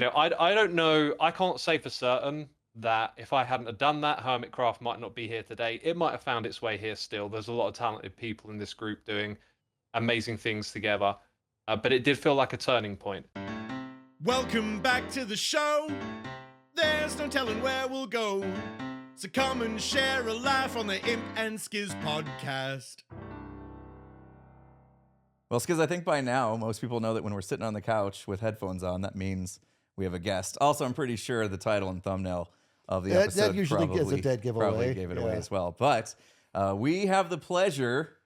I don't know. I can't say for certain that if I hadn't have done that, Hermitcraft might not be here today. It might have found its way here still. There's a lot of talented people in this group doing amazing things together. But it did feel like a turning point. Welcome back to the show. There's no telling where we'll go. So come and share a laugh on the Imp and Skizz podcast. Well, Skizz, I think by now most people know that when we're sitting on the couch with headphones on, that means we have a guest. Also, I'm pretty sure the title and thumbnail of the episode that usually is a dead giveaway. Probably gave it away as well. But we have the pleasure,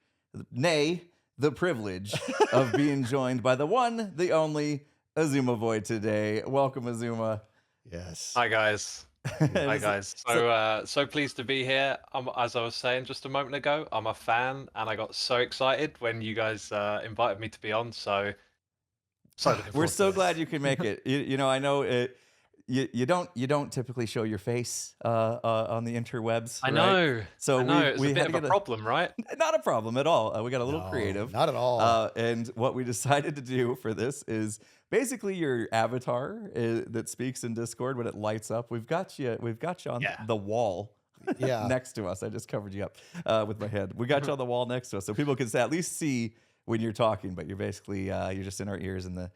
nay, the privilege of being joined by the one, the only Xisuma Void today. Welcome, Xisuma. Yes. Hi, guys. Hi, guys. So pleased to be here. As I was saying just a moment ago, I'm a fan, and I got so excited when you guys invited me to be on. So we're so glad you could make it. I know it. You don't typically show your face on the interwebs. I know. Right? So I know. we it's a bit of a problem, right? Not a problem at all. We got a little creative. Not at all. And what we decided to do for this is basically your avatar that speaks in Discord when it lights up. We've got you on the wall. Next to us. I just covered you up with my head. We got you on the wall next to us, so people can at least see when you're talking. But you're basically you're just in our ears, and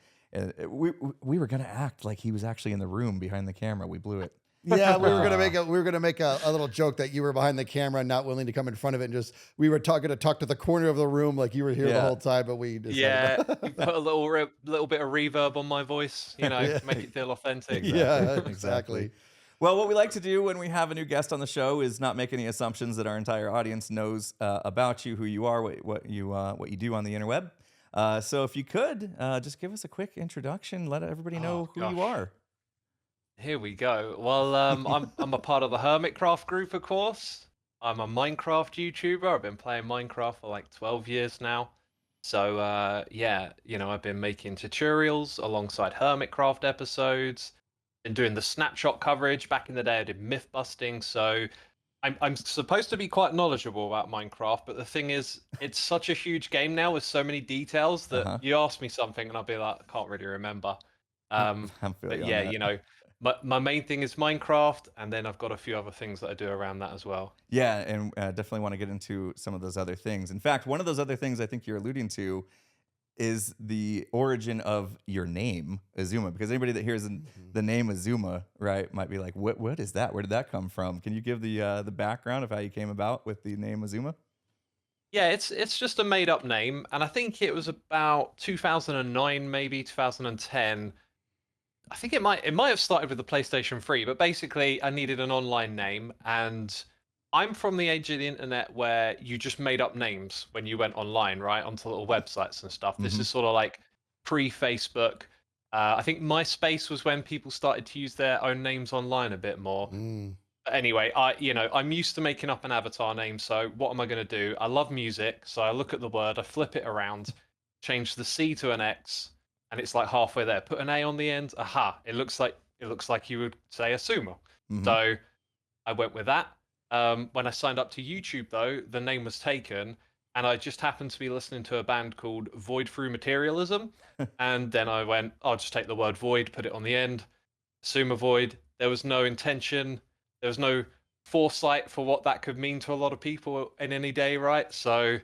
we were gonna act like he was actually in the room behind the camera. We blew it. Yeah, we were gonna make a little joke that you were behind the camera, and not willing to come in front of it, and just we were talking to talk to the corner of the room like you were here the whole time, but we decided you put a little bit of reverb on my voice, make it feel authentic. Yeah, exactly. Well, what we like to do when we have a new guest on the show is not make any assumptions that our entire audience knows about you, who you are, what you do on the interweb. So if you could just give us a quick introduction, let everybody know who you are. Here we go. Well, I'm a part of the Hermitcraft group, of course. I'm a Minecraft YouTuber. I've been playing Minecraft for like 12 years now. So I've been making tutorials alongside Hermitcraft episodes. Been doing the snapshot coverage. Back in the day, I did myth busting. So I'm supposed to be quite knowledgeable about Minecraft, but the thing is, it's such a huge game now with so many details that you ask me something and I'll be like, I can't really remember. My main thing is Minecraft, and then I've got a few other things that I do around that as well. Yeah, and definitely want to get into some of those other things. In fact, one of those other things I think you're alluding to is the origin of your name, Xisuma, because anybody that hears the name Xisuma, right, might be like, what is that? Where did that come from? Can you give the background of how you came about with the name Xisuma? Yeah, it's just a made up name, and I think it was about 2009, maybe 2010. I think it might have started with the PlayStation 3, but basically I needed an online name, and I'm from the age of the internet where you just made up names when you went online, right, onto little websites and stuff. This is sort of like pre-Facebook. I think MySpace was when people started to use their own names online a bit more. But anyway, I'm used to making up an avatar name, so what am I going to do? I love music, so I look at the word, I flip it around, change the C to an X, and it's like halfway there. Put an A on the end. Aha! It looks like you would say Xisuma. So I went with that. When I signed up to YouTube, though, the name was taken, and I just happened to be listening to a band called Void Through Materialism, and then I went, I'll just take the word void, put it on the end, Xisuma Void. There was no intention, there was no foresight for what that could mean to a lot of people in any day, right? So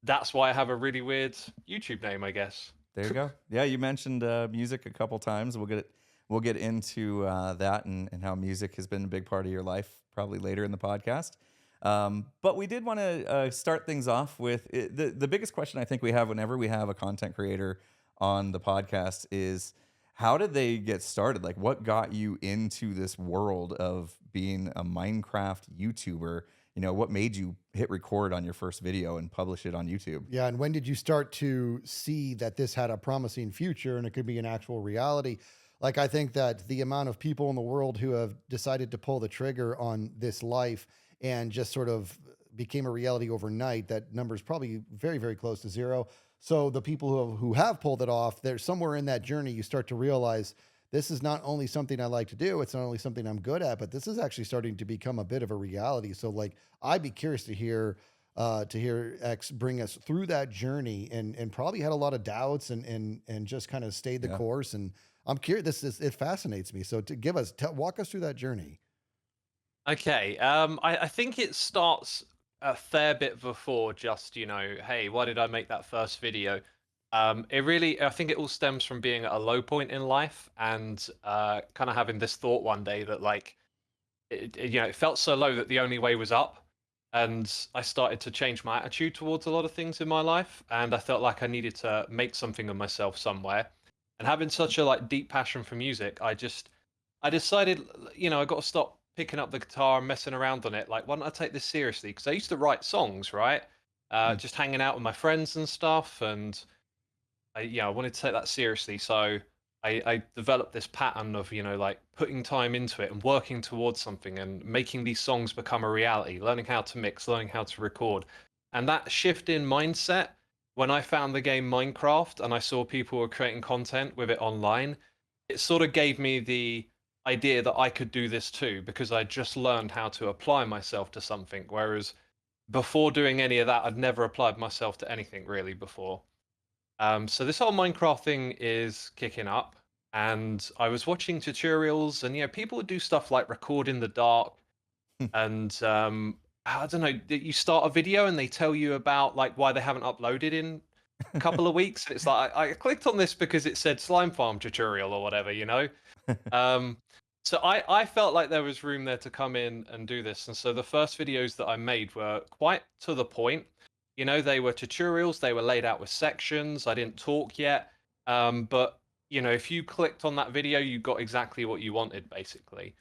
that's why I have a really weird YouTube name, I guess. There you go. Yeah, you mentioned music a couple times. We'll get into that and how music has been a big part of your life probably later in the podcast. But we did want to start things off with the biggest question I think we have whenever we have a content creator on the podcast is, how did they get started? Like, what got you into this world of being a Minecraft YouTuber? What made you hit record on your first video and publish it on YouTube? Yeah, and when did you start to see that this had a promising future and it could be an actual reality? Like, I think that the amount of people in the world who have decided to pull the trigger on this life and just sort of became a reality overnight, that number is probably very, very close to zero. So the people who have pulled it off, they're somewhere in that journey, you start to realize this is not only something I like to do, it's not only something I'm good at, but this is actually starting to become a bit of a reality. So like, I'd be curious to hear X bring us through that journey, and probably had a lot of doubts and just kind of stayed the course. And I'm curious. It fascinates me. So to give us, walk us through that journey. Okay. I think it starts a fair bit before just, hey, why did I make that first video? I think it all stems from being at a low point in life and kind of having this thought one day that like, it felt so low that the only way was up. And I started to change my attitude towards a lot of things in my life. And I felt like I needed to make something of myself somewhere. And having such a like deep passion for music, I decided, I got to stop picking up the guitar and messing around on it. Like, why don't I take this seriously? Because I used to write songs, right? Just hanging out with my friends and stuff. And I wanted to take that seriously. So I developed this pattern of, like putting time into it and working towards something and making these songs become a reality, learning how to mix, learning how to record. And that shift in mindset, when I found the game Minecraft and I saw people were creating content with it online, it sort of gave me the idea that I could do this too, because I just learned how to apply myself to something. Whereas before doing any of that, I'd never applied myself to anything really before. So this whole Minecraft thing is kicking up, and I was watching tutorials, and people would do stuff like record in the dark, and I don't know, you start a video and they tell you about like why they haven't uploaded in a couple of weeks. It's like I clicked on this because it said slime farm tutorial or whatever, So I felt like there was room there to come in and do this, and so the first videos that I made were quite to the point. They were tutorials, they were laid out with sections. I didn't talk yet. But, if you clicked on that video, you got exactly what you wanted, basically.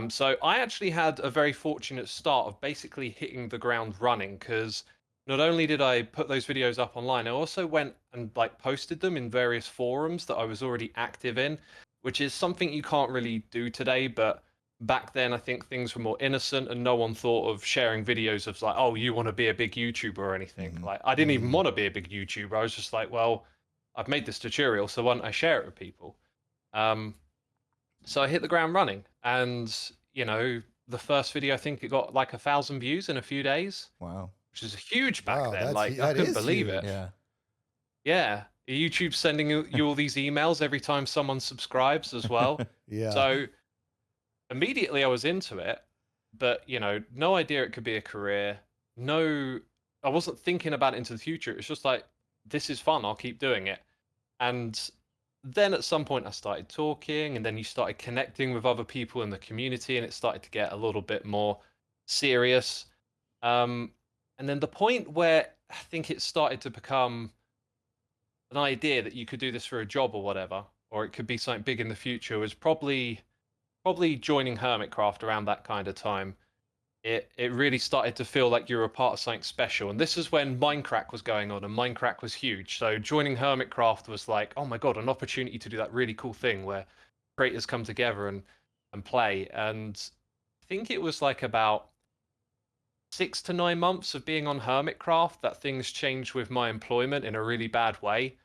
So I actually had a very fortunate start of basically hitting the ground running, because not only did I put those videos up online, I also went and like posted them in various forums that I was already active in, which is something you can't really do today, but back then I think things were more innocent and no one thought of sharing videos of like, oh, you want to be a big YouTuber or anything. Like I didn't even want to be a big YouTuber. I was just like, well, I've made this tutorial, so why don't I share it with people? So I hit the ground running, and the first video, I think it got like 1,000 views in a few days. Wow. Which is huge back Wow, then. Like I couldn't believe it. Yeah. Yeah. YouTube's sending you all these emails every time someone subscribes as well. Yeah. So immediately I was into it, but no idea it could be a career. No, I wasn't thinking about it into the future. It was just like, this is fun, I'll keep doing it. And then at some point I started talking, and then you started connecting with other people in the community, and it started to get a little bit more serious. And then the point where I think it started to become an idea that you could do this for a job or whatever, or it could be something big in the future, was probably joining Hermitcraft around that kind of time. It really started to feel like you were a part of something special. And this is when Minecraft was going on, and Minecraft was huge. So joining Hermitcraft was like, oh my God, an opportunity to do that really cool thing where creators come together and play. And I think it was like about 6 to 9 months of being on Hermitcraft that things changed with my employment in a really bad way.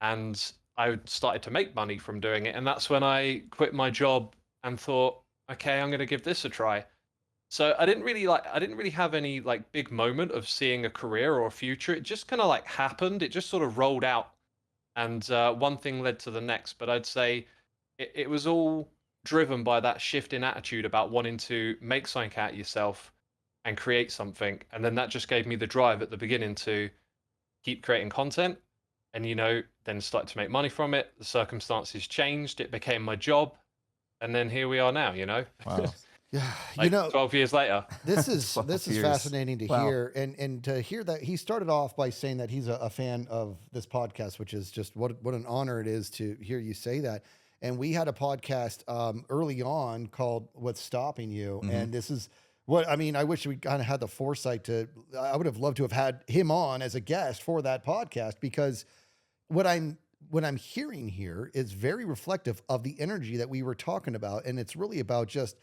And I started to make money from doing it. And that's when I quit my job and thought, okay, I'm going to give this a try. So I didn't really have any like big moment of seeing a career or a future. It just kind of like happened. It just sort of rolled out, and one thing led to the next. But I'd say it was all driven by that shift in attitude about wanting to make something out of yourself and create something. And then that just gave me the drive at the beginning to keep creating content, and then started to make money from it. The circumstances changed. It became my job. And then here we are now, Wow. Yeah, like 12 years later. This is years. fascinating to Wow. hear, and to hear that he started off by saying that he's a fan of this podcast, which is just what an honor it is to hear you say that. And we had a podcast early on called "What's Stopping You," and this is what I mean. I wish we kind of had the foresight to. I would have loved to have had him on as a guest for that podcast, because what I'm hearing here is very reflective of the energy that we were talking about, and it's really about just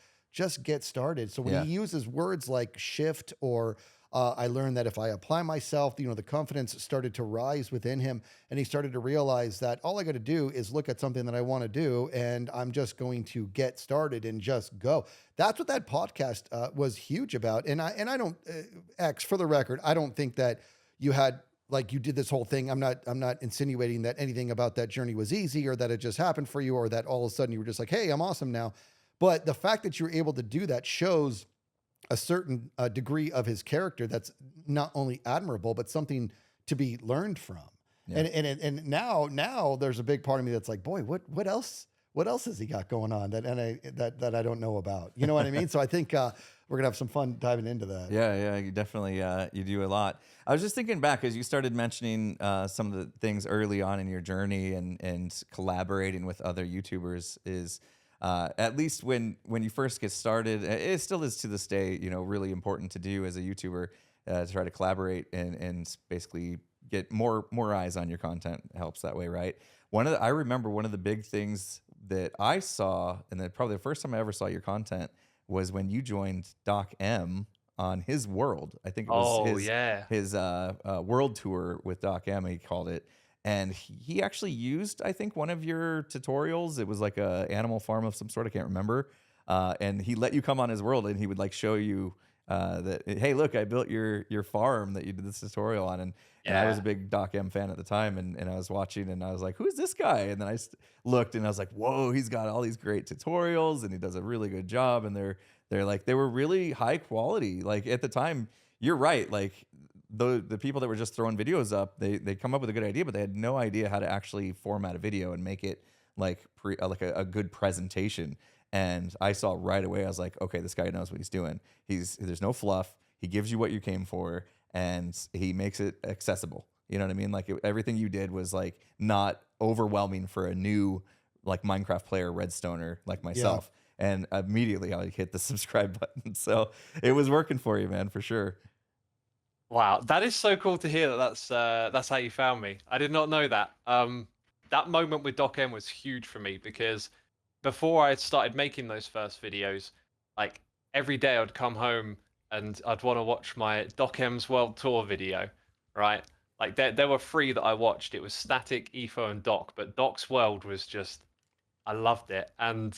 get started. So when he uses words like shift or I learned that if I apply myself, the confidence started to rise within him, and he started to realize that all I got to do is look at something that I want to do, and I'm just going to get started and just go. That's what that podcast was huge about. And I don't, X, for the record, I don't think that you had like you did this whole thing. I'm not insinuating that anything about that journey was easy or that it just happened for you or that all of a sudden you were just like, hey, I'm awesome now. But the fact that you're able to do that shows a certain degree of his character that's not only admirable, but something to be learned from. Yeah. And now there's a big part of me that's like, boy, what else has he got going on that I don't know about? You know what I mean? So I think we're gonna have some fun diving into that. Yeah, you definitely you do a lot. I was just thinking back as you started mentioning some of the things early on in your journey and collaborating with other YouTubers is at least when you first get started, it still is to this day, really important to do as a YouTuber to try to collaborate and basically get more eyes on your content. Helps that way, right? I remember one of the big things that I saw, and then probably the first time I ever saw your content was when you joined Doc M on his world. I think it was his world tour with Doc M, he called it. And he actually used, I think, one of your tutorials. It was like a animal farm of some sort. I can't remember. And he let you come on his world, and he would like show you that, hey, look, I built your farm that you did this tutorial on. And I was a big Doc M fan at the time, and I was watching, and I was like, who is this guy? And then I looked, and I was like, whoa, he's got all these great tutorials, and he does a really good job. And they were really high quality. Like at the time, you're right. Like the people that were just throwing videos up, they come up with a good idea, but they had no idea how to actually format a video and make it like a good presentation. And I saw right away, I was like, okay, this guy knows what he's doing. There's no fluff. He gives you what you came for, and he makes it accessible. You know what I mean? Like everything you did was like not overwhelming for a new like Minecraft player, Redstoner like myself. Yeah. And immediately I hit the subscribe button. So it was working for you, man, for sure. Wow, that is so cool to hear that's how you found me. I did not know that. That moment with Doc M was huge for me because before I had started making those first videos, like every day I'd come home and I'd want to watch my Doc M's World Tour video, right? Like there were 3 that I watched. It was Static, Etho, and Doc, but Doc's World was just, I loved it. And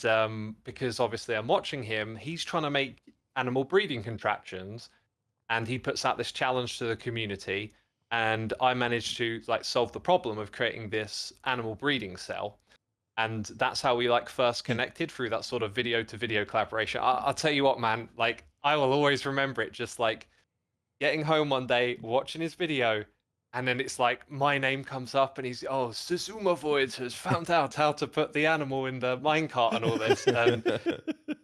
because obviously I'm watching him, he's trying to make animal breeding contraptions, and he puts out this challenge to the community, and I managed to like solve the problem of creating this animal breeding cell. And that's how we like first connected through that sort of video to video collaboration. I'll tell you what, man, like I will always remember it, just like getting home one day, watching his video, and then it's like my name comes up and he's, Xisuma Void has found out how to put the animal in the minecart and all this. And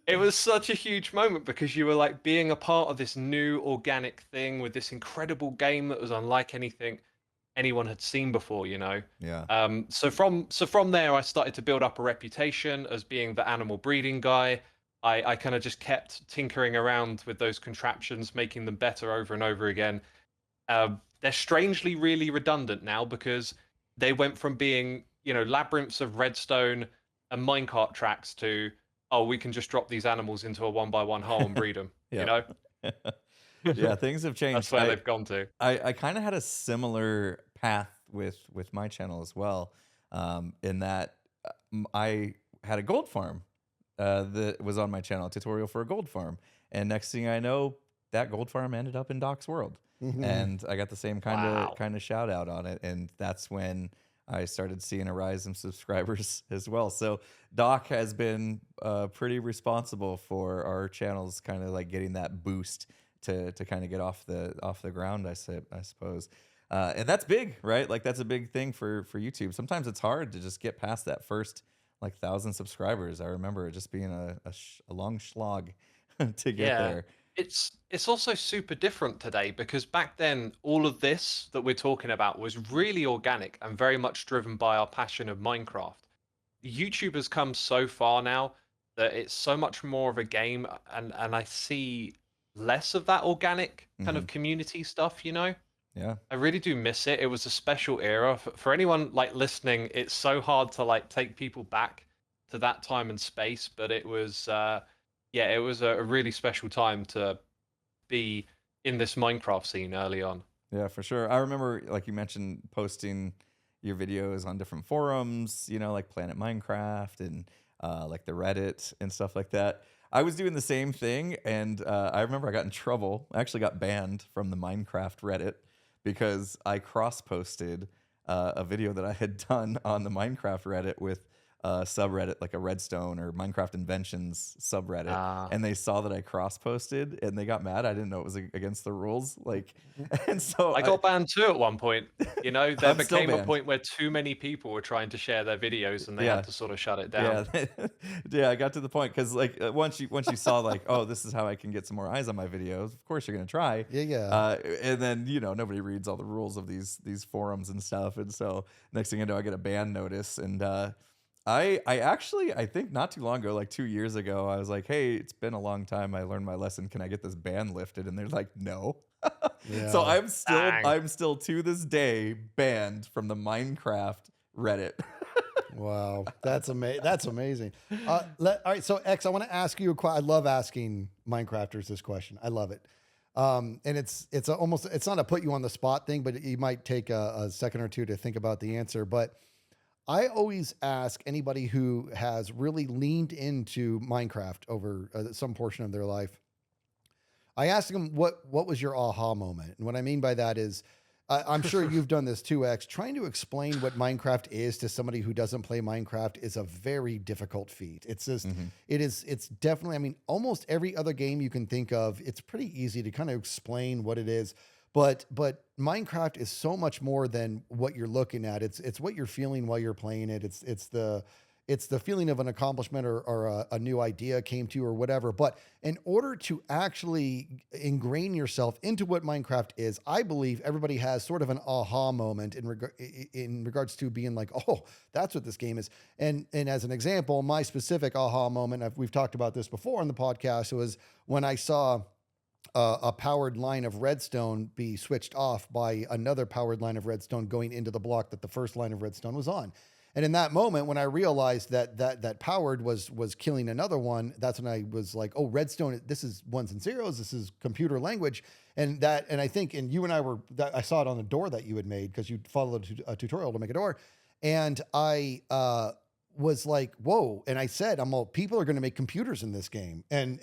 it was such a huge moment because you were like being a part of this new organic thing with this incredible game that was unlike anything anyone had seen before, Yeah. So from there, I started to build up a reputation as being the animal breeding guy. I kind of just kept tinkering around with those contraptions, making them better over and over again. They're strangely really redundant now because they went from being, labyrinths of redstone and minecart tracks to, we can just drop these animals into a 1x1 hole and breed them, Yeah, things have changed. That's where they've gone to. I kind of had a similar path with my channel as well, in that I had a gold farm that was on my channel, a tutorial for a gold farm. And next thing I know, that gold farm ended up in Doc's world. Mm-hmm. And I got the same kind of shout out on it. And that's when I started seeing a rise in subscribers as well. So Doc has been pretty responsible for our channels kind of like getting that boost to kind of get off the ground, I suppose. And that's big, right? Like that's a big thing for YouTube. Sometimes it's hard to just get past that first like 1,000 subscribers. I remember it just being a long slog to get there. It's also super different today because back then all of this that we're talking about was really organic and very much driven by our passion of Minecraft. YouTube has come so far now that it's so much more of a game, and I see less of that organic kind of community stuff, Yeah. I really do miss it. It was a special era. For anyone like listening, it's so hard to like take people back to that time and space, but it was it was a really special time to be in this Minecraft scene early on. Yeah, for sure. I remember, like you mentioned, posting your videos on different forums, like Planet Minecraft and like the Reddit and stuff like that. I was doing the same thing, and I remember I got in trouble. I actually got banned from the Minecraft Reddit because I cross-posted a video that I had done on the Minecraft Reddit with subreddit, like a Redstone or Minecraft Inventions subreddit, Ah. and they saw that I cross-posted, and they got mad. I didn't know it was against the rules, like, and so I got banned too at one point. You know, there I'm still became a banned. point where too many people were trying to share their videos, and they Yeah. had to sort of shut it down. Yeah, yeah, I got to the point because like once you saw like, oh, this is how I can get some more eyes on my videos. Of course, you're gonna try. Yeah. And then nobody reads all the rules of these forums and stuff, and so next thing I know, I get a ban notice, and I actually I think not too long ago, like 2 years ago, I was like, hey, it's been a long time. I learned my lesson. Can I get this ban lifted? And they're like, no. So Yeah. I'm still to this day banned from the Minecraft Reddit. Wow, that's amazing. That's amazing. All right, so X, I want to ask you a question. I love asking Minecrafters this question. I love it. And it's almost, it's not a put you on the spot thing, but you might take a second or two to think about the answer. But I always ask anybody who has really leaned into Minecraft over some portion of their life. I ask them what was your aha moment, and what I mean by that is, I'm sure you've done this too, X. Trying to explain what Minecraft is to somebody who doesn't play Minecraft is a very difficult feat. It's just, it's definitely, I mean, almost every other game you can think of, it's pretty easy to kind of explain what it is. But Minecraft is so much more than what you're looking at. It's what you're feeling while you're playing it. It's the feeling of an accomplishment or a new idea came to you or whatever. But in order to actually ingrain yourself into what Minecraft is, I believe everybody has sort of an aha moment in regards to being like, oh, that's what this game is. And as an example, my specific aha moment, we've talked about this before on the podcast, was when I saw a powered line of redstone be switched off by another powered line of redstone going into the block that the first line of redstone was on. And in that moment, when I realized that powered was killing another one, that's when I was like, oh, redstone, this is ones and zeros. This is computer language. And I think, and you and I saw it on the door that you had made because you followed a tutorial to make a door. And I was like, whoa. And I said, people are going to make computers in this game. And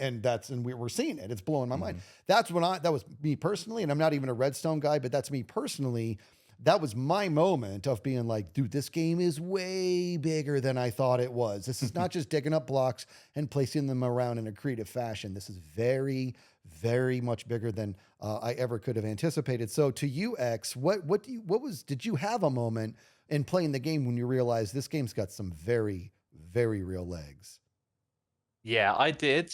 we're seeing it. It's blowing my mind. That was me personally. And I'm not even a redstone guy, but that's me personally. That was my moment of being like, dude, this game is way bigger than I thought it was. This is not just digging up blocks and placing them around in a creative fashion. This is very, very much bigger than I ever could have anticipated. So to you, X, did you have a moment in playing the game when you realized this game's got some very, very real legs? Yeah, I did.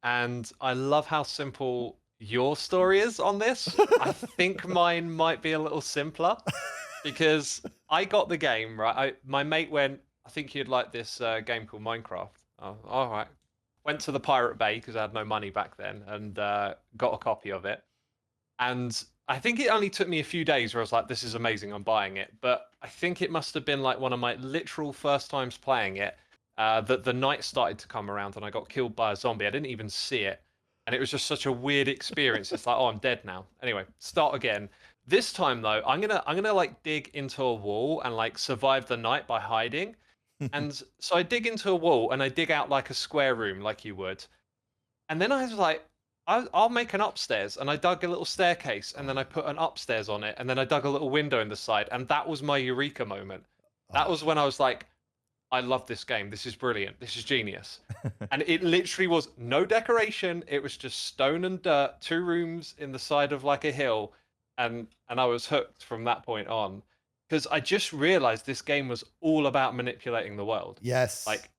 And I love how simple your story is on this. I think mine might be a little simpler because I got the game, right? My mate went, I think you'd like this game called Minecraft. Oh, all right. Went to the Pirate Bay because I had no money back then and got a copy of it. And I think it only took me a few days where I was like, this is amazing, I'm buying it. But I think it must have been like one of my literal first times playing it that the night started to come around and I got killed by a zombie. I didn't even see it. And it was just such a weird experience. It's like, oh, I'm dead now. Anyway, start again. This time though, I'm gonna like dig into a wall and like survive the night by hiding. And so I dig into a wall and I dig out like a square room, like you would. And then I was like, I'll make an upstairs, and I dug a little staircase, and then I put an upstairs on it, and then I dug a little window in the side, and that was my eureka moment. That was when I was like, I love this game. This is brilliant. This is genius. And it literally was no decoration. It was just stone and dirt, 2 rooms in the side of like a hill. And I was hooked from that point on because I just realized this game was all about manipulating the world. Yes. Like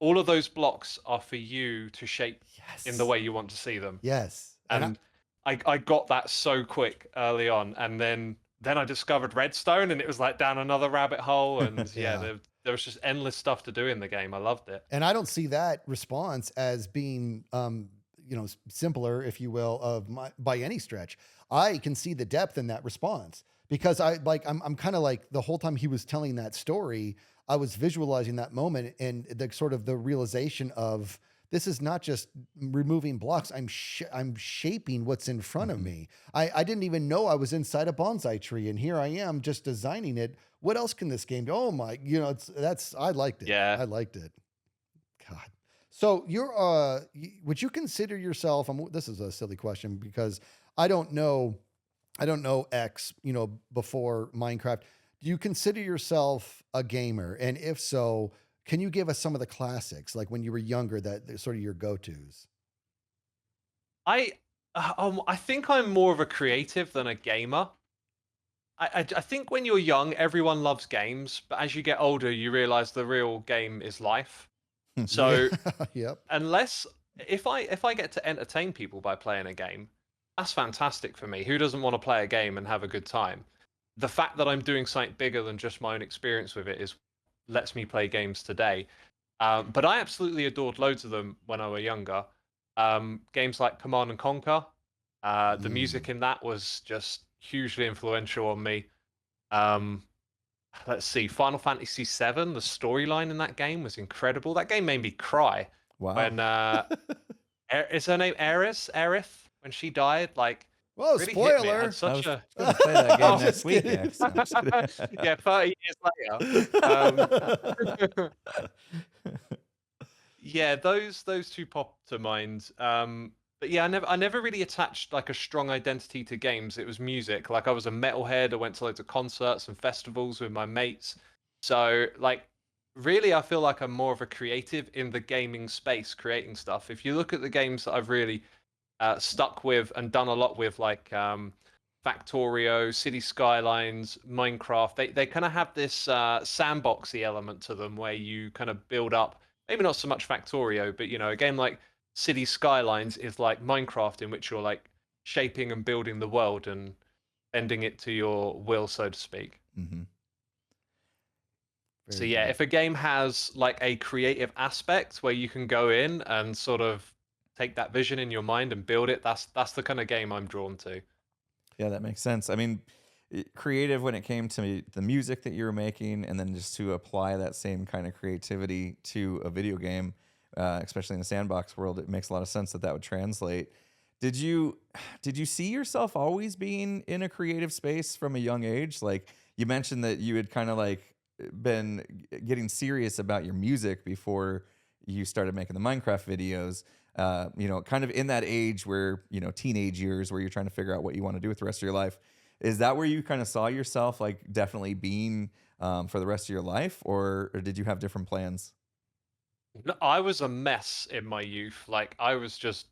all of those blocks are for you to shape in the way you want to see them. Yes. And I got that so quick early on. And then I discovered redstone and it was like down another rabbit hole. And there was just endless stuff to do in the game. I loved it. And I don't see that response as being, simpler, if you will, by any stretch. I can see the depth in that response because I'm kind of like the whole time he was telling that story, I was visualizing that moment and the sort of the realization of this is not just removing blocks. I'm shaping what's in front of me. I didn't even know I was inside a bonsai tree, and here I am just designing it. What else can this game do? Oh my, I liked it. Yeah, I liked it. God. So would you consider yourself? This is a silly question because I don't know I don't know X, before Minecraft. Do you consider yourself a gamer? And if so, can you give us some of the classics, like when you were younger, that they're sort of your go-tos? I think I'm more of a creative than a gamer. I think when you're young, everyone loves games, but as you get older, you realize the real game is life. Yeah. So Yep. unless if I get to entertain people by playing a game, that's fantastic for me. Who doesn't want to play a game and have a good time? The fact that I'm doing something bigger than just my own experience with it is lets me play games today. But I absolutely adored loads of them when I was younger. Games like Command and Conquer, the Mm. music in that was just hugely influential on me. Um, let's see, Final Fantasy VII, the storyline in that game was incredible. That game made me cry Wow. when is her name Aerith? When she died, like Whoa, really hit me. It had spoiler. I such was a going to play that game oh, next Just week, kidding. X. No, I'm just kidding. yeah, 30 years later. Yeah, those two pop to mind. But yeah, I never really attached like a strong identity to games. It was music. Like I was a metalhead. I went to loads of concerts and festivals with my mates. So like really I feel like I'm more of a creative in the gaming space, creating stuff. If you look at the games that I've really stuck with and done a lot with, like Factorio, City Skylines, Minecraft. They kind of have this sandboxy element to them where you kind of build up. Maybe not so much Factorio, but a game like City Skylines is like Minecraft, in which you're like shaping and building the world and bending it to your will, so to speak. Hmm. So Very yeah, cool. if a game has like a creative aspect where you can go in and sort of take that vision in your mind and build it, that's the kind of game I'm drawn to. Yeah, that makes sense. I mean, creative when it came to the music that you were making, and then just to apply that same kind of creativity to a video game, especially in the sandbox world, it makes a lot of sense that that would translate. Did you did you see yourself always being in a creative space from a young age? Like you mentioned that you had kind of like been getting serious about your music before you started making the Minecraft videos. Kind of in that age where, teenage years where you're trying to figure out what you want to do with the rest of your life. Is that where you kind of saw yourself like definitely being for the rest of your life, or did you have different plans? No, I was a mess in my youth. Like I was just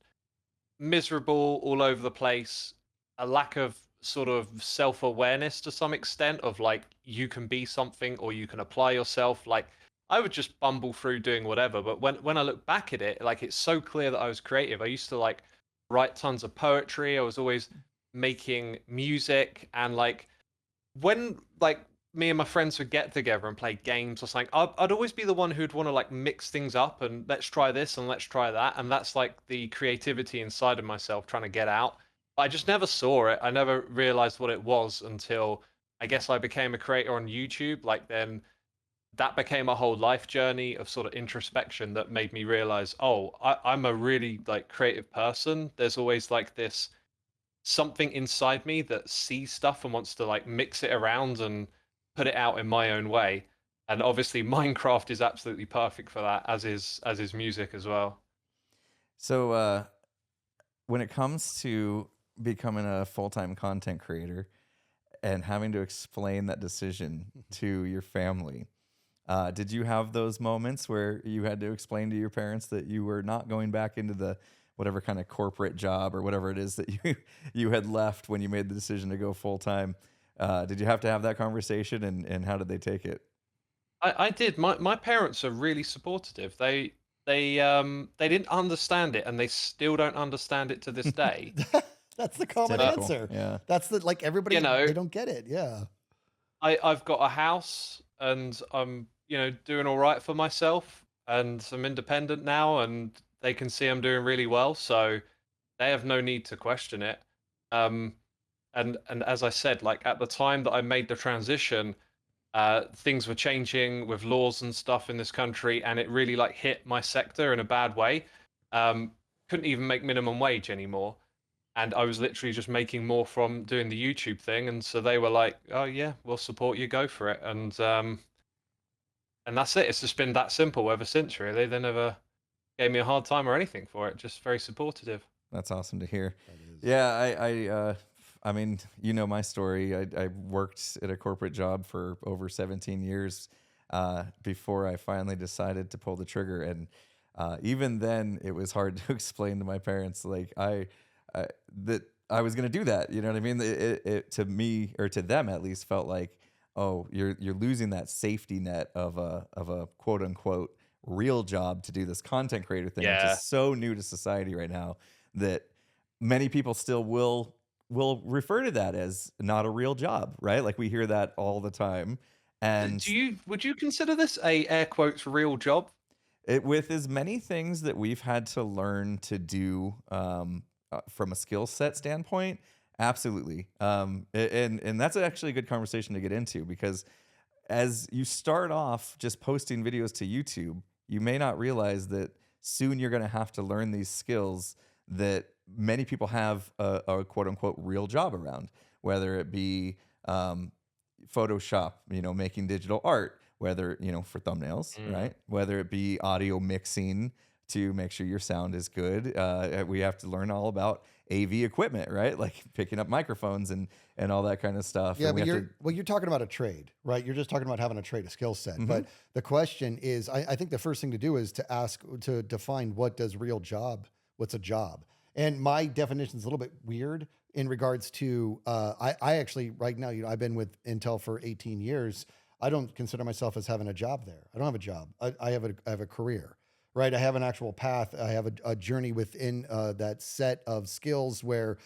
miserable all over the place, a lack of sort of self-awareness to some extent of like you can be something or you can apply yourself. Like I would just bumble through doing whatever, but when I look back at it, like it's so clear that I was creative. I used to like write tons of poetry. I was always making music, and like when like me and my friends would get together and play games or something, I'd always be the one who'd want to like mix things up and let's try this and let's try that, and that's like the creativity inside of myself trying to get out. But I just never saw it. I never realized what it was until I guess I became a creator on YouTube. Like then that became a whole life journey of sort of introspection that made me realize, oh, I'm a really like creative person. There's always like this something inside me that sees stuff and wants to like mix it around and put it out in my own way. And obviously Minecraft is absolutely perfect for that, as is music as well. So when it comes to becoming a full-time content creator and having to explain that decision to your family, did you have those moments where you had to explain to your parents that you were not going back into the whatever kind of corporate job or whatever it is that you had left when you made the decision to go full time? Did you have to have that conversation, and how did they take it? I did. My parents are really supportive. They didn't understand it and they still don't understand it to this day. That's the common But Typical. answer. Yeah. That's the like you everybody know, they don't get it. Yeah. I've got a house and I'm, doing all right for myself and I'm independent now and they can see I'm doing really well, so they have no need to question it. Um, and as I said, like at the time that I made the transition, things were changing with laws and stuff in this country, and it really like hit my sector in a bad way. Um, couldn't even make minimum wage anymore, and I was literally just making more from doing the YouTube thing, and so they were like, "Oh yeah, we'll support you, go for it," and that's it. It's just been that simple ever since, really. They never gave me a hard time or anything for it. Just very supportive. That's awesome to hear. That is. Yeah, I mean, you know my story. I worked at a corporate job for over 17 years before I finally decided to pull the trigger. And even then, it was hard to explain to my parents, like that I was going to do that. You know what I mean? It to me, or to them at least, felt like, oh, you're losing that safety net of a quote unquote real job to do this content creator thing, which Yeah. is so new to society right now that many people still will refer to that as not a real job, right? Like we hear that all the time. And Would you consider this a air quotes real job? with as many things that we've had to learn to do from a skill set standpoint, absolutely. And that's actually a good conversation to get into, because as you start off just posting videos to YouTube, you may not realize that soon you're going to have to learn these skills that many people have a quote unquote real job around, whether it be Photoshop, making digital art, whether, for thumbnails, right? Whether it be audio mixing to make sure your sound is good. We have to learn all about AV equipment, right? Like picking up microphones and all that kind of stuff. Yeah, And but you're talking about a trade, right? You're just talking about having a trade, a skill set. But the question is, I think the first thing to do is to define what's a job. And my definition is a little bit weird in regards to, I actually, right now, I've been with Intel for 18 years. I don't consider myself as having a job there. I don't have a job. I have a career, right? I have an actual path. I have a journey within that set of skills where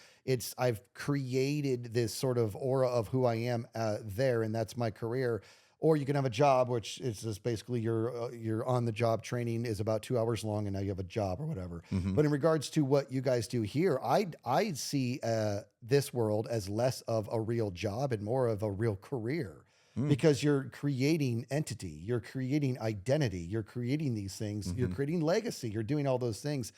I've created this sort of aura of who I am there, and that's my career. Or you can have a job, which is just basically your on the job training is about 2 hours long, and now you have a job or whatever. But in regards to what you guys do here, I see this world as less of a real job and more of a real career. Because you're creating entity, you're creating identity, you're creating these things, you're creating legacy, you're doing all those things.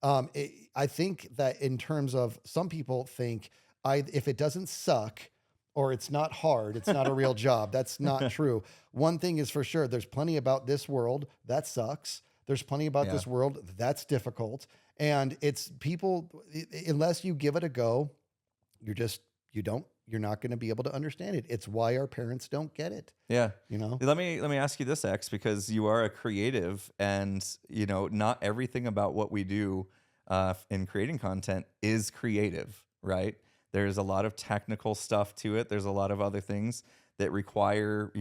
I think that in terms of, some people think if it doesn't suck or it's not hard, it's not a real job. That's not true. One thing is for sure, there's plenty about this world that sucks. There's plenty about this world that's difficult. And it's people, unless you give it a go, you're not going to be able to understand it. It's why our parents don't get it. Yeah. Let me ask you this, X, because you are a creative, and not everything about what we do in creating content is creative, right? There's a lot of technical stuff to it. There's a lot of other things that require,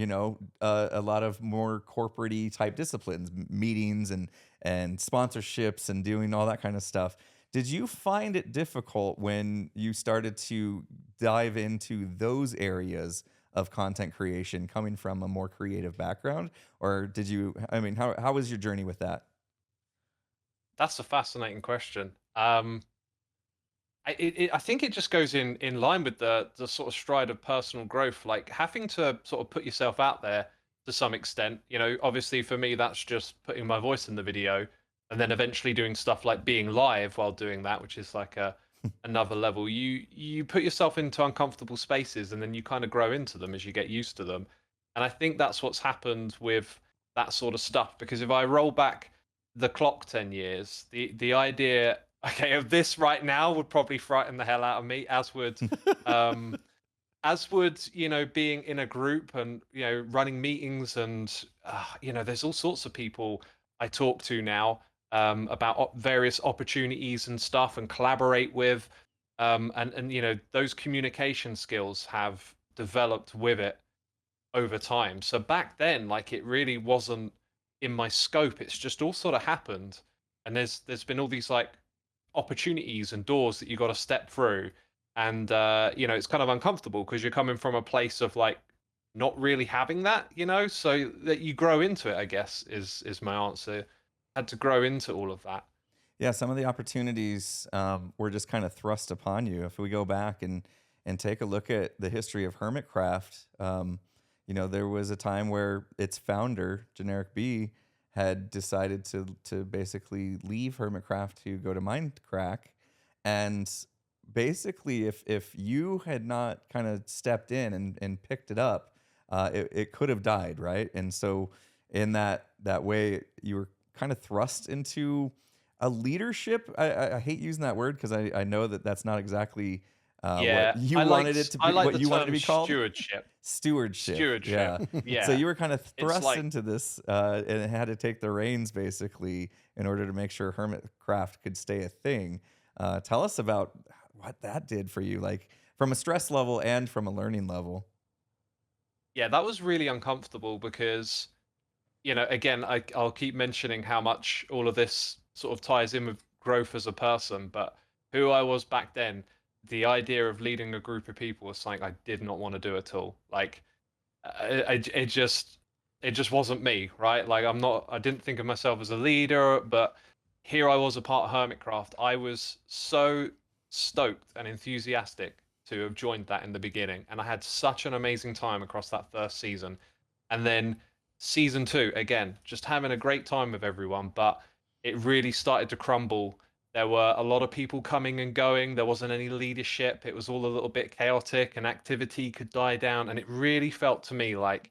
a lot of more corporate-y type disciplines, meetings and sponsorships and doing all that kind of stuff. Did you find it difficult when you started to dive into those areas of content creation coming from a more creative background? Or how was your journey with that? That's a fascinating question. I think it just goes in line with the sort of stride of personal growth, like having to sort of put yourself out there to some extent. Obviously for me, that's just putting my voice in the video, and then eventually doing stuff like being live while doing that, which is like another level. You put yourself into uncomfortable spaces, and then you kind of grow into them as you get used to them. And I think that's what's happened with that sort of stuff. Because if I roll back the clock 10 years, the idea, of this right now would probably frighten the hell out of me, as would being in a group and running meetings, and there's all sorts of people I talk to now about various opportunities and stuff, and collaborate with, and those communication skills have developed with it over time. So back then, like, it really wasn't in my scope. It's just all sort of happened, and there's been all these like opportunities and doors that you got to step through, and it's kind of uncomfortable because you're coming from a place of like not really having that, so that you grow into it, I guess, is my answer. Had to grow into all of that. Yeah, some of the opportunities were just kind of thrust upon you. If we go back and take a look at the history of Hermitcraft, there was a time where its founder, Generic B, had decided to basically leave Hermitcraft to go to Mindcrack. And basically, if you had not kind of stepped in and picked it up, it could have died, right? And so in that way, you were kind of thrust into a leadership. I hate using that word because I know that that's not exactly Yeah, what you I wanted liked it to I be, like what the you wanted to term be called? stewardship. Stewardship. Stewardship. Yeah. So Yeah. you were kind of It's thrust like into this and had to take the reins basically in order to make sure Hermitcraft could stay a thing. Tell us about what that did for you, like from a stress level and from a learning level. yeah, that was really uncomfortable because, again, I'll keep mentioning how much all of this sort of ties in with growth as a person, but who I was back then, the idea of leading a group of people was something I did not want to do at all. Like, it just wasn't me, right? Like, I didn't think of myself as a leader, but here I was a part of Hermitcraft. I was so stoked and enthusiastic to have joined that in the beginning, and I had such an amazing time across that first season. And then season two, again, just having a great time with everyone, but it really started to crumble. There were a lot of people coming and going. There wasn't any leadership. It was all a little bit chaotic, and activity could die down. And it really felt to me like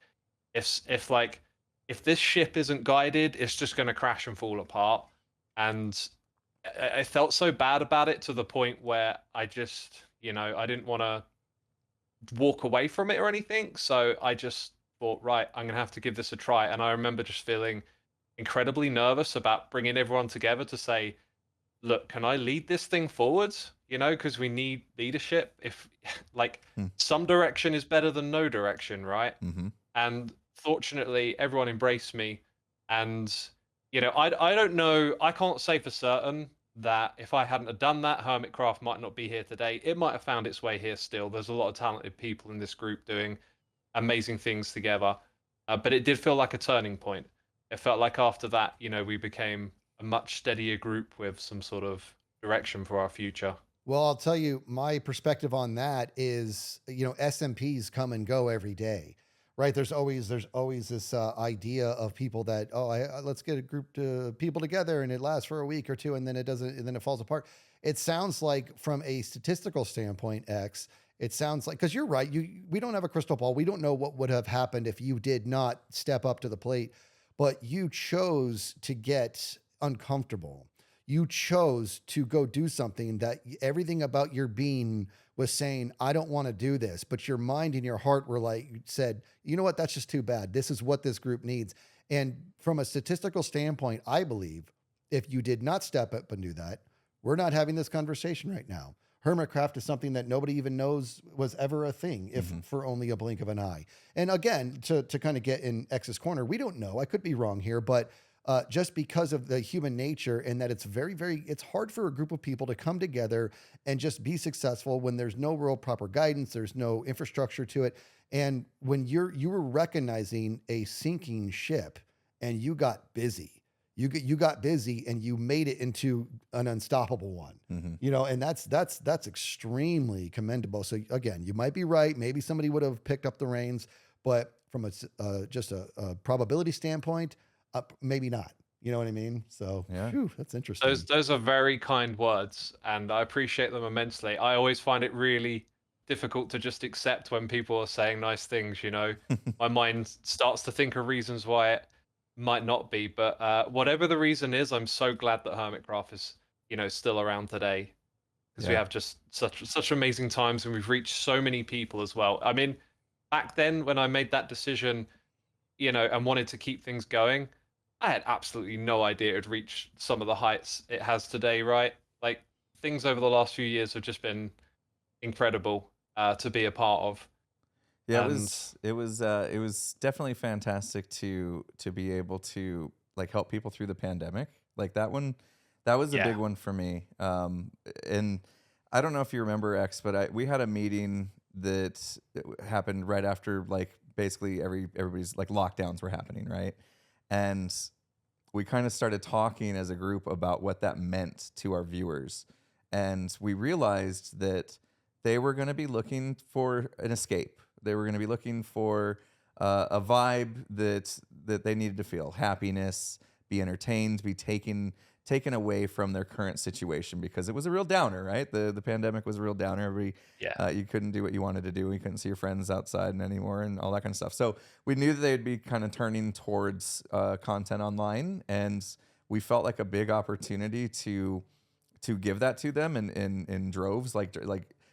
if this ship isn't guided, it's just going to crash and fall apart. And I felt so bad about it to the point where I just, I didn't want to walk away from it or anything. So I just thought, right, I'm going to have to give this a try. And I remember just feeling incredibly nervous about bringing everyone together to say, look, can I lead this thing forwards? Because we need leadership. If like Hmm. some direction is better than no direction, right? Mm-hmm. And fortunately, everyone embraced me. And I don't know. I can't say for certain that if I hadn't have done that, Hermitcraft might not be here today. It might have found its way here still. There's a lot of talented people in this group doing amazing things together. But it did feel like a turning point. It felt like after that, we became a much steadier group with some sort of direction for our future. Well, I'll tell you, my perspective on that is, SMPs come and go every day, right? There's always this idea of people that, let's get a group of people together and it lasts for a week or two and then it doesn't, and then it falls apart. It sounds like from a statistical standpoint, X, it sounds like, because you're right, we don't have a crystal ball. We don't know what would have happened if you did not step up to the plate, but you chose to get uncomfortable. You chose to go do something that everything about your being was saying, I don't want to do this. But your mind and your heart were said, you know what? That's just too bad. This is what this group needs. And from a statistical standpoint, I believe if you did not step up and do that, we're not having this conversation right now. Hermitcraft is something that nobody even knows was ever a thing, if for only a blink of an eye. And again, to kind of get in X's corner, we don't know. I could be wrong here, but just because of the human nature and that it's very, very, it's hard for a group of people to come together and just be successful when there's no real proper guidance, there's no infrastructure to it. And when you were recognizing a sinking ship and you got busy, you got busy and you made it into an unstoppable one, and that's extremely commendable. So again, you might be right. Maybe somebody would have picked up the reins, but from just a probability standpoint, maybe not. You know what I mean? So Yeah. phew, that's interesting. Those are very kind words, and I appreciate them immensely. I always find it really difficult to just accept when people are saying nice things. My mind starts to think of reasons why it might not be, but whatever the reason is, I'm so glad that Hermitcraft is, still around today, because we Yeah. have just such amazing times, and we've reached so many people as well. I mean, back then when I made that decision, and wanted to keep things going, I had absolutely no idea it'd reach some of the heights it has today, right? Like, things over the last few years have just been incredible to be a part of. Yeah, And it was definitely fantastic to be able to like help people through the pandemic. Like that was a Yeah. big one for me. And I don't know if you remember X, but we had a meeting that happened right after like basically everybody's like lockdowns were happening, right? And we kind of started talking as a group about what that meant to our viewers. And we realized that they were going to be looking for an escape. They were going to be looking for a vibe that they needed to feel, happiness, be entertained, be taken away from their current situation, because it was a real downer, right? The pandemic was a real downer. Everybody, you couldn't do what you wanted to do. You couldn't see your friends outside anymore and all that kind of stuff. So we knew that they'd be kind of turning towards content online, and we felt like a big opportunity to give that to them in droves. Like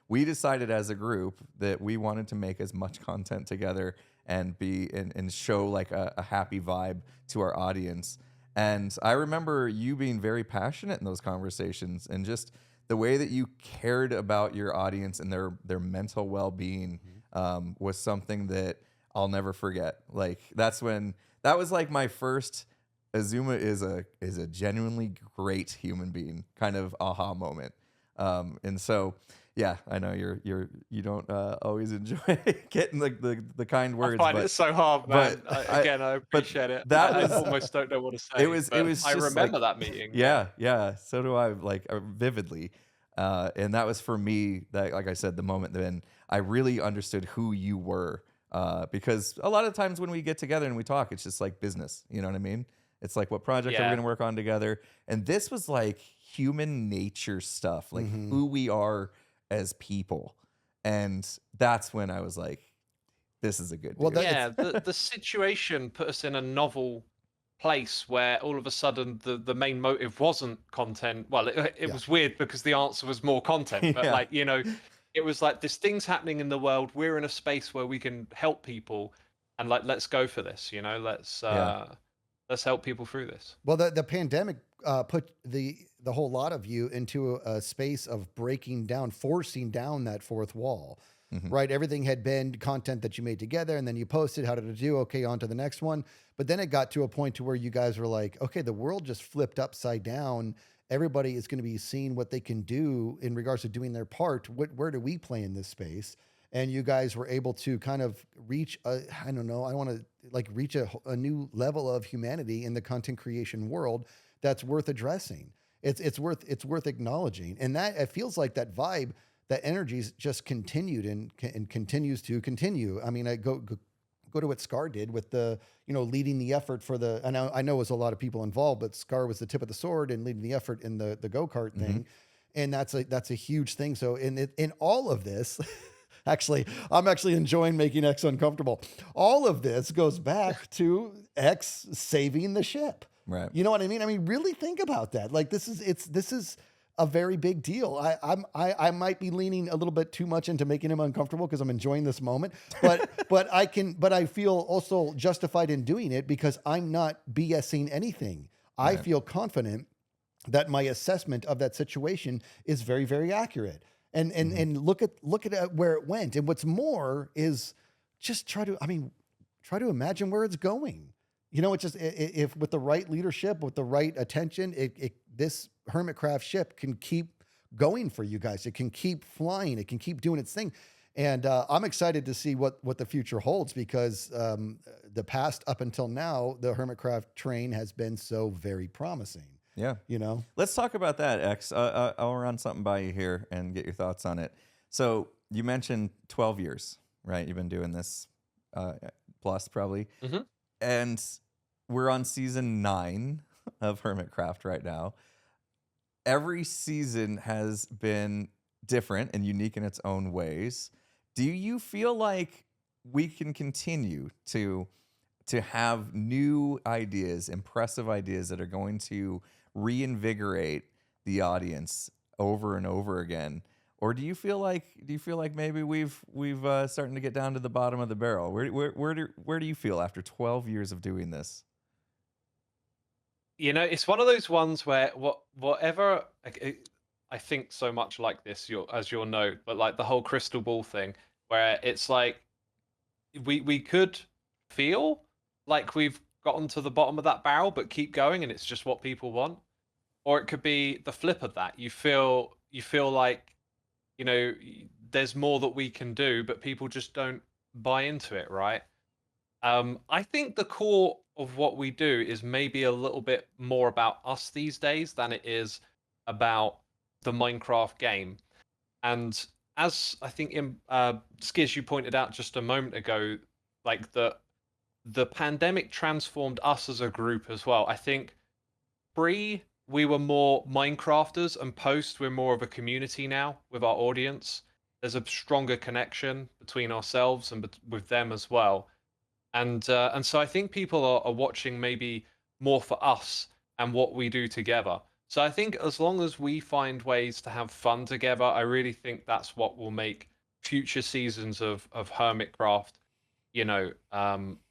we decided as a group that we wanted to make as much content together and and show like a happy vibe to our audience. And I remember you being very passionate in those conversations, and just the way that you cared about your audience and their mental well-being was something that I'll never forget. Like that was like my first Xisuma is a genuinely great human being kind of aha moment. And so, yeah, I know you don't always enjoy getting the kind words. I find it so hard, man. but I appreciate it. that I was almost don't know what to say. it was I just remember like, that meeting. yeah. So do I, like vividly. And that was for me, that, like I said, the moment then I really understood who you were. Because a lot of times when we get together and we talk, it's just like business. You know what I mean? It's like, what project are we going to work on together? And this was like human nature stuff, like who we are as people. And that's when I was like, this is a good deal. The situation put us in a novel place where all of a sudden the main motive wasn't content. Well, it was weird because the answer was more content, but like, you know, it was like, this thing's happening in the world, we're in a space where we can help people, and like, let's go for this, you know, let's help people through this. Well, the pandemic put the whole lot of you into a space of breaking down, forcing down that fourth wall. Right? Everything had been content that you made together, and then you posted, how did it do? Okay, on to the next one. But then it got to a point to where you guys were like, okay, the world just flipped upside down. Everybody is going to be seeing what they can do in regards to doing their part. Where do we play in this space? And you guys were able to kind of reach I don't know, I want to like reach a new level of humanity in the content creation world that's worth addressing. It's worth acknowledging. And that, it feels like that vibe, that energy's just continued and continues to continue. I mean, I go to what Scar did with the, you know, leading the effort for the, and I know it was a lot of people involved, but Scar was the tip of the sword and leading the effort in the go-kart thing. And that's a huge thing. So in all of this, actually, I'm actually enjoying making X uncomfortable. All of this goes back to X saving the ship. Right. You know what I mean? I mean, really think about that. Like this is a very big deal. I might be leaning a little bit too much into making him uncomfortable because I'm enjoying this moment, but I feel also justified in doing it because I'm not BSing anything. I feel confident that my assessment of that situation is very, very accurate. And look at where it went. And what's more is just try to imagine where it's going. You know, it's just, if with the right leadership, with the right attention, this Hermitcraft ship can keep going for you guys. It can keep flying. It can keep doing its thing. And I'm excited to see what the future holds, because the past up until now, the Hermitcraft train has been so very promising. Yeah. You know, let's talk about that, X. I'll run something by you here and get your thoughts on it. So you mentioned 12 years, right? You've been doing this plus probably. And we're on season 9 of Hermitcraft right now. Every season has been different and unique in its own ways. Do you feel like we can continue to have new ideas, impressive ideas that are going to reinvigorate the audience over and over again? Or do you feel like maybe we've starting to get down to the bottom of the barrel? Where do you feel after 12 years of doing this? You know, it's one of those ones where whatever I think so much like this, as you'll know, but like the whole crystal ball thing, where it's like we could feel like we've gotten to the bottom of that barrel, but keep going, and it's just what people want. Or it could be the flip of that. You feel like, you know, there's more that we can do, but people just don't buy into it, right? I think the core of what we do is maybe a little bit more about us these days than it is about the Minecraft game. And as I think Skizz, you pointed out just a moment ago, like the pandemic transformed us as a group as well. I think we were more Minecrafters, and post we're more of a community now with our audience. There's a stronger connection between ourselves and with them as well. And so I think people are watching maybe more for us and what we do together. So I think as long as we find ways to have fun together, I really think that's what will make future seasons of Hermitcraft,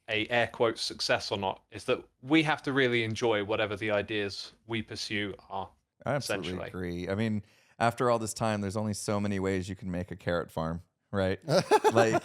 a air quote success or not, is that we have to really enjoy whatever the ideas we pursue are, I absolutely essentially. agree. I mean, after all this time, there's only so many ways you can make a carrot farm, right? Like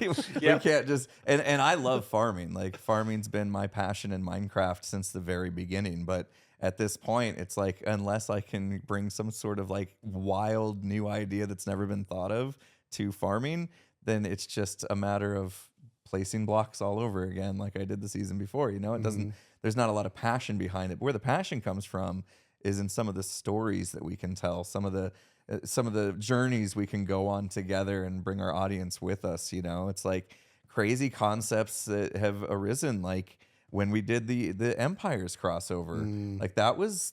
we Yep. can't just and I love farming. Like farming's been my passion in Minecraft since the very beginning. But at this point, it's like unless I can bring some sort of like wild new idea that's never been thought of to farming, then it's just a matter of placing blocks all over again, like I did the season before. You know, it doesn't. There's not a lot of passion behind it. Where the passion comes from is in some of the stories that we can tell, some of the journeys we can go on together and bring our audience with us. You know, it's like crazy concepts that have arisen, like when we did the Empires crossover. Like that was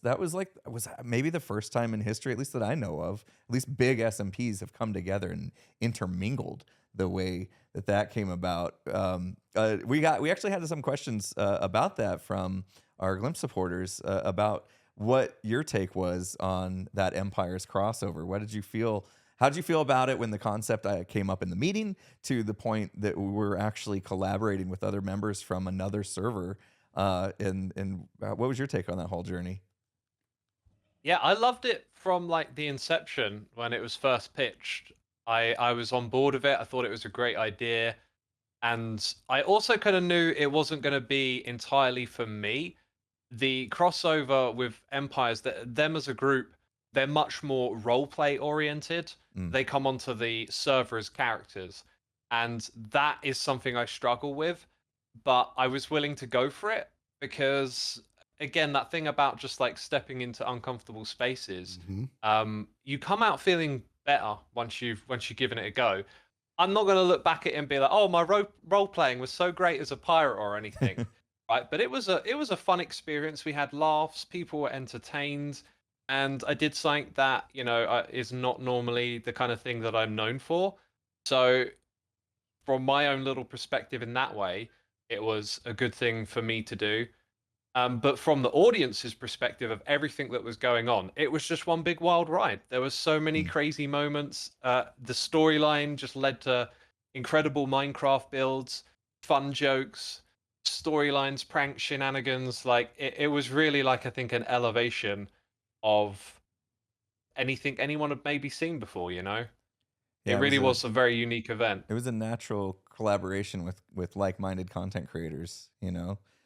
maybe the first time in history, at least that I know of, at least big SMPs have come together and intermingled the way that came about. We actually had some questions about that from our Glimpse supporters about what your take was on that Empires crossover. What did you feel? How did you feel about it when the concept came up in the meeting to the point that we were actually collaborating with other members from another server? And what was your take on that whole journey? Yeah, I loved it from like the inception when it was first pitched. I was on board with it. I thought it was a great idea. And I also kind of knew it wasn't going to be entirely for me. The crossover with Empires, them as a group, they're much more role play oriented. They come onto the server as characters. And that is something I struggle with. But I was willing to go for it because, again, that thing about just like stepping into uncomfortable spaces, you come out feeling better once you've given it a go. I'm not going to look back at it and be like, "Oh, my role playing was so great as a pirate" or anything, right? But it was a fun experience. We had laughs, people were entertained, and I did something that is not normally the kind of thing that I'm known for. So, from my own little perspective in that way, it was a good thing for me to do. But from the audience's perspective of everything that was going on, it was just one big wild ride. There was so many crazy moments. The storyline just led to incredible Minecraft builds, fun jokes, storylines, prank shenanigans. Like it was really like I think an elevation of anything anyone had maybe seen before. Yeah, It really was a very unique event. it was a natural collaboration with like-minded content creators.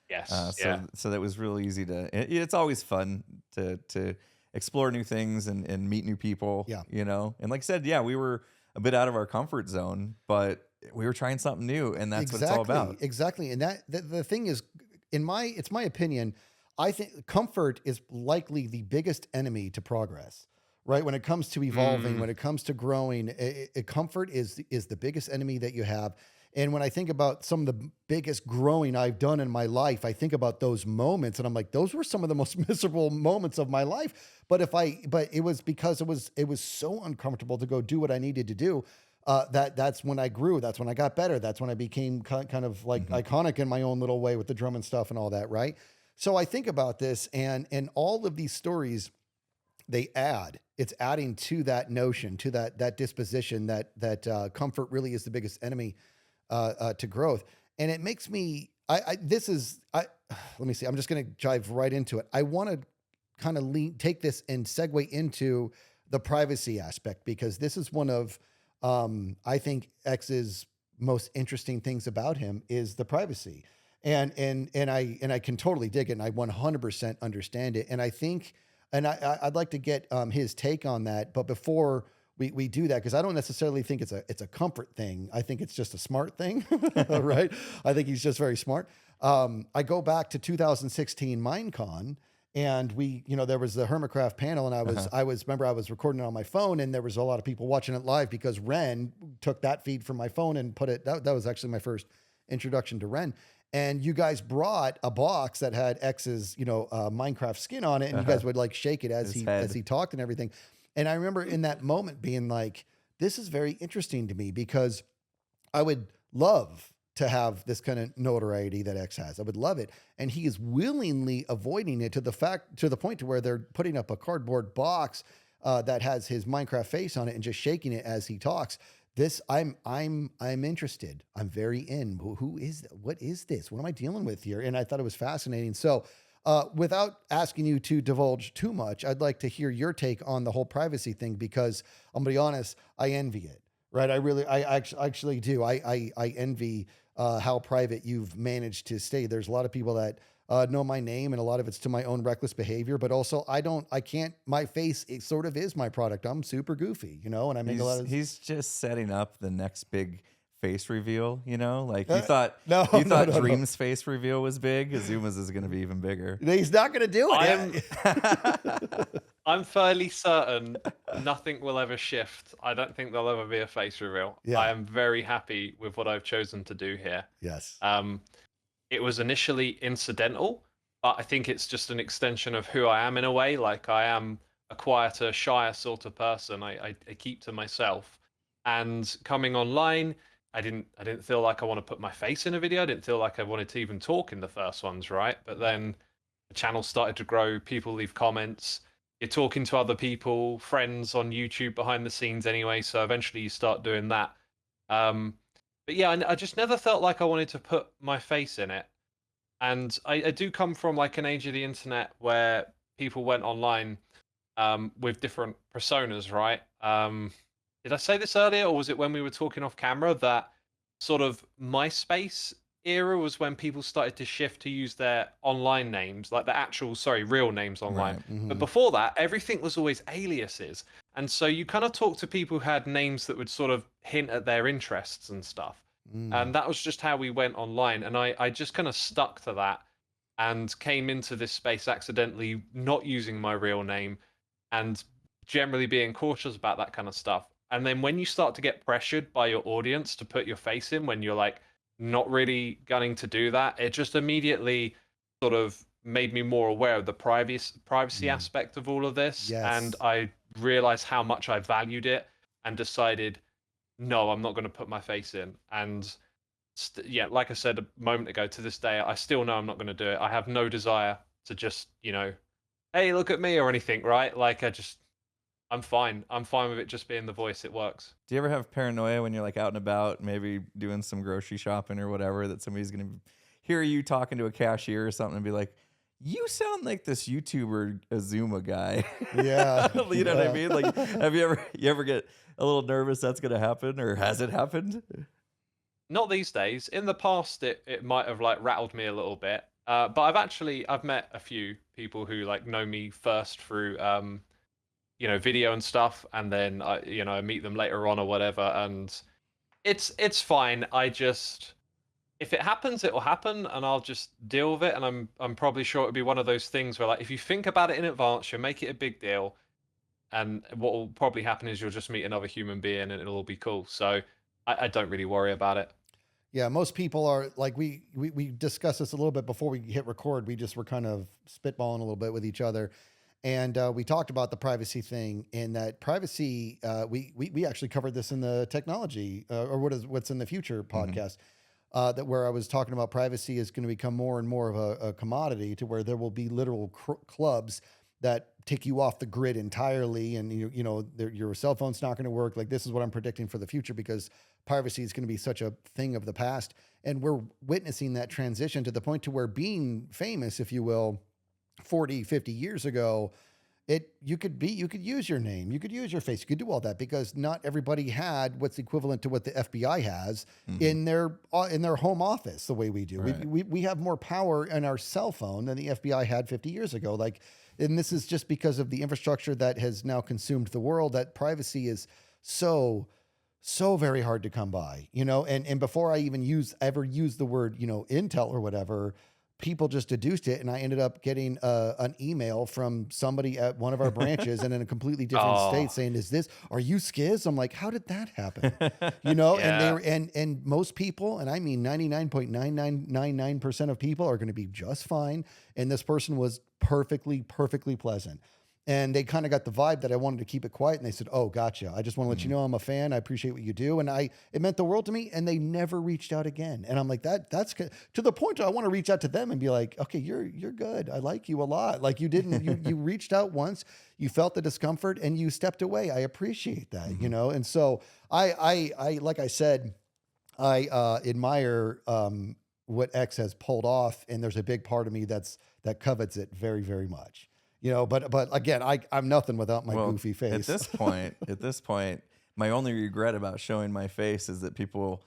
Yes. So that was real easy it's always fun to explore new things and meet new people. Yeah. And like I said, yeah, we were a bit out of our comfort zone, but we were trying something new, and that's what it's all about. Exactly. And the thing is, it's my opinion, I think comfort is likely the biggest enemy to progress. Right, when it comes to evolving, when it comes to growing, comfort is the biggest enemy that you have. And when I think about some of the biggest growing I've done in my life, I think about those moments, and I'm like, those were some of the most miserable moments of my life. But it was because it was so uncomfortable to go do what I needed to do. That's when I grew. That's when I got better. That's when I became kind of like iconic in my own little way with the drum and stuff and all that. Right. So I think about this, and all of these stories, it's adding to that notion, to that disposition that comfort really is the biggest enemy to growth. And it makes me, let me see, I'm just going to dive right into it. I want to kind of take this and segue into the privacy aspect, because this is one of, I think X's most interesting things about him is the privacy. And I can totally dig it, and I 100% understand it. And I think, and I'd like to get his take on that. But before we do that, because I don't necessarily think it's a comfort thing. I think it's just a smart thing, right? I think he's just very smart. I go back to 2016 Minecon, and there was the Hermitcraft panel, and I was recording it on my phone, and there was a lot of people watching it live because Ren took that feed from my phone and put it. That was actually my first introduction to Ren. And you guys brought a box that had X's, Minecraft skin on it, and you guys would like shake it as he talked and everything. And I remember in that moment being like, this is very interesting to me, because I would love to have this kind of notoriety that X has. I would love it. And he is willingly avoiding it to the point to where they're putting up a cardboard box that has his Minecraft face on it and just shaking it as he talks. This I'm interested. I'm very in. Who is what is this? What am I dealing with here? And I thought it was fascinating. So without asking you to divulge too much, I'd like to hear your take on the whole privacy thing, because I'm gonna be honest, I envy it. Right? I actually do. I envy how private you've managed to stay. There's a lot of people that know my name, and a lot of it's to my own reckless behavior, but also my face, it sort of is my product. I'm super goofy, and I make a lot of. He's just setting up the next big face reveal, like you thought Dream's face reveal was big. Xuma's is going to be even bigger. He's not going to do it. I'm fairly certain nothing will ever shift. I don't think there'll ever be a face reveal. Yeah. I am very happy with what I've chosen to do here. Yes. It was initially incidental, but I think it's just an extension of who I am in a way. Like, I am a quieter, shyer sort of person. I keep to myself. And coming online, I didn't feel like I want to put my face in a video. I didn't feel like I wanted to even talk in the first ones, right? But then the channel started to grow. People leave comments. You're talking to other people, friends on YouTube behind the scenes anyway. So eventually you start doing that. But yeah, I just never felt like I wanted to put my face in it. And I do come from like an age of the internet where people went online with different personas, right? Did I say this earlier, or was it when we were talking off camera that sort of MySpace era was when people started to shift to use their online names, like the actual, real names online. Right. Mm-hmm. But before that, everything was always aliases. And so you kind of talked to people who had names that would sort of hint at their interests and stuff. And that was just how we went online. And I just kind of stuck to that and came into this space accidentally not using my real name and generally being cautious about that kind of stuff. And then when you start to get pressured by your audience to put your face in when you're like not really gunning to do that, it just immediately sort of made me more aware of the privacy aspect of all of this. Yes. And I realized how much I valued it and decided, no, I'm not going to put my face in. And yeah, like I said a moment ago, to this day, I still know I'm not going to do it. I have no desire to just, hey, look at me or anything, right? Like, I'm fine. I'm fine with it just being the voice. It works. Do you ever have paranoia when you're like out and about, maybe doing some grocery shopping or whatever, that somebody's going to hear you talking to a cashier or something and be like, you sound like this YouTuber Xisuma guy? Yeah. You know what I mean? Like, have you ever get a little nervous that's going to happen, or has it happened? Not these days. In the past, it might have like rattled me a little bit. But I've met a few people who like know me first through video and stuff, and then I meet them later on or whatever, and it's fine. If it happens, it will happen, and I'll just deal with it. And I'm probably sure it'll be one of those things where, like, if you think about it in advance, you'll make it a big deal, and what will probably happen is you'll just meet another human being, and it'll all be cool. So I don't really worry about it. Yeah, most people are like, we discussed this a little bit before we hit record. We just were kind of spitballing a little bit with each other. And we talked about the privacy thing, and that privacy, we actually covered this in the technology or what's in the future podcast, that where I was talking about privacy is going to become more and more of a commodity, to where there will be literal clubs that take you off the grid entirely. And, your cell phone's not going to work. Like, this is what I'm predicting for the future, because privacy is going to be such a thing of the past. And we're witnessing that transition to the point to where being famous, if you will, 40, 50 years ago, you could use your name, you could use your face, you could do all that, because not everybody had what's equivalent to what the FBI has in their home office the way we do. Right. We have more power in our cell phone than the FBI had 50 years ago. Like, and this is just because of the infrastructure that has now consumed the world, that privacy is so very hard to come by, and before I even ever use the word, Intel or whatever, people just deduced it, and I ended up getting an email from somebody at one of our branches and in a completely different state saying, are you Skizz? I'm like, how did that happen? Yeah. And they were, and most people, and I mean 99.9999% of people, are going to be just fine. And this person was perfectly pleasant. And they kind of got the vibe that I wanted to keep it quiet. And they said, "Oh, gotcha. I just want to let you know I'm a fan. I appreciate what you do." And it meant the world to me. And they never reached out again. And I'm like, that's good. To the point where I want to reach out to them and be like, "Okay, you're good. I like you a lot. Like you didn't, you reached out once, you felt the discomfort and you stepped away. I appreciate that, you know?" And so I like I said, I admire what X has pulled off. And there's a big part of me that covets it very, very much. You know, but again, I'm nothing without my goofy face. At this point, my only regret about showing my face is that people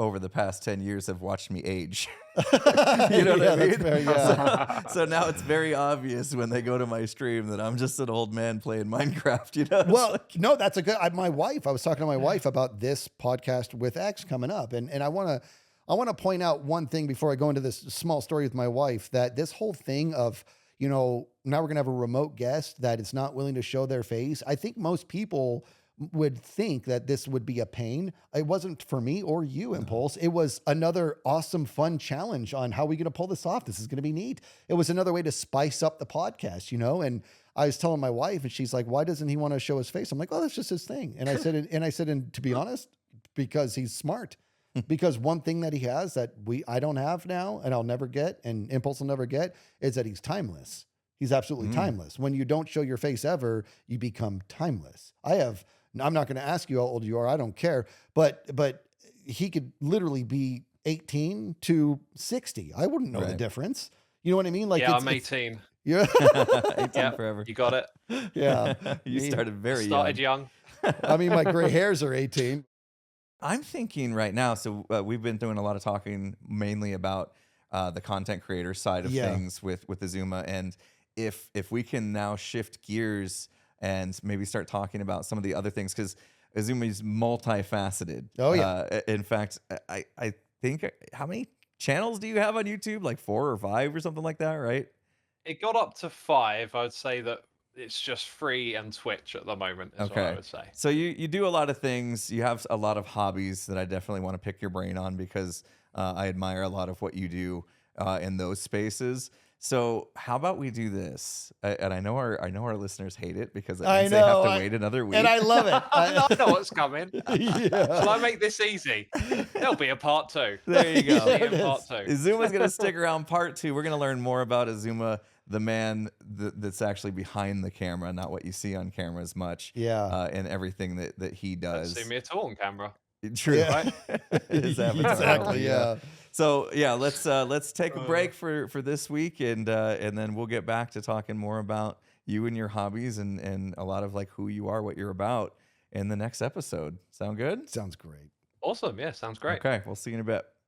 over the past 10 years have watched me age. You know what I mean? Fair, yeah. So now it's very obvious when they go to my stream that I'm just an old man playing Minecraft, you know? Well, no, that's a good, I was talking to my wife about this podcast with X coming up. And I want to point out one thing before I go into this small story with my wife, that this whole thing of, you know, now we're going to have a remote guest that is not willing to show their face. I think most people would think that this would be a pain. It wasn't for me or you, Impulse. It was another awesome, fun challenge on how we're going to pull this off. This is going to be neat. It was another way to spice up the podcast, you know? And I was telling my wife and she's like, "Why doesn't he want to show his face?" I'm like, "Oh, that's just his thing." And I said, and to be honest, because he's smart. Because one thing that he has that I don't have now and I'll never get and Impulse will never get is that he's timeless. He's absolutely timeless. When you don't show your face ever, you become timeless. I'm not going to ask you how old you are. I don't care. But he could literally be 18 to 60. I wouldn't know the difference. You know what I mean? Like, yeah, I'm 18. Yeah. 18 forever. You got it. Yeah. You started very Started young. I mean, my gray hairs are 18. I'm thinking right now, so we've been doing a lot of talking mainly about the content creator side of things with Xisuma. And if we can now shift gears and maybe start talking about some of the other things, because Xisuma is multifaceted. Oh, yeah. In fact, I think, how many channels do you have on YouTube? Like 4 or 5 or something like that, right? It got up to 5. I would say that it's just free and Twitch at the moment, is what I would say. So you do a lot of things. You have a lot of hobbies that I definitely want to pick your brain on, because I admire a lot of what you do in those spaces. So how about we do this? And I know our listeners hate it because it means they have to wait another week. And I love it. I know what's coming. Yeah. Shall I make this easy? There'll be a part 2. There you go. See you in part 2. Xuma's going to stick around part 2. We're going to learn more about Xisuma, the man that's actually behind the camera, not what you see on camera as much. Yeah. And everything that he does. Don't see me at all on camera. True. Yeah. Right? His avatar. Exactly. Yeah. So yeah, let's take a break for this week, and then we'll get back to talking more about you and your hobbies and a lot of like who you are, what you're about in the next episode. Sound good? Sounds great. Awesome. Yeah, sounds great. Okay, we'll see you in a bit.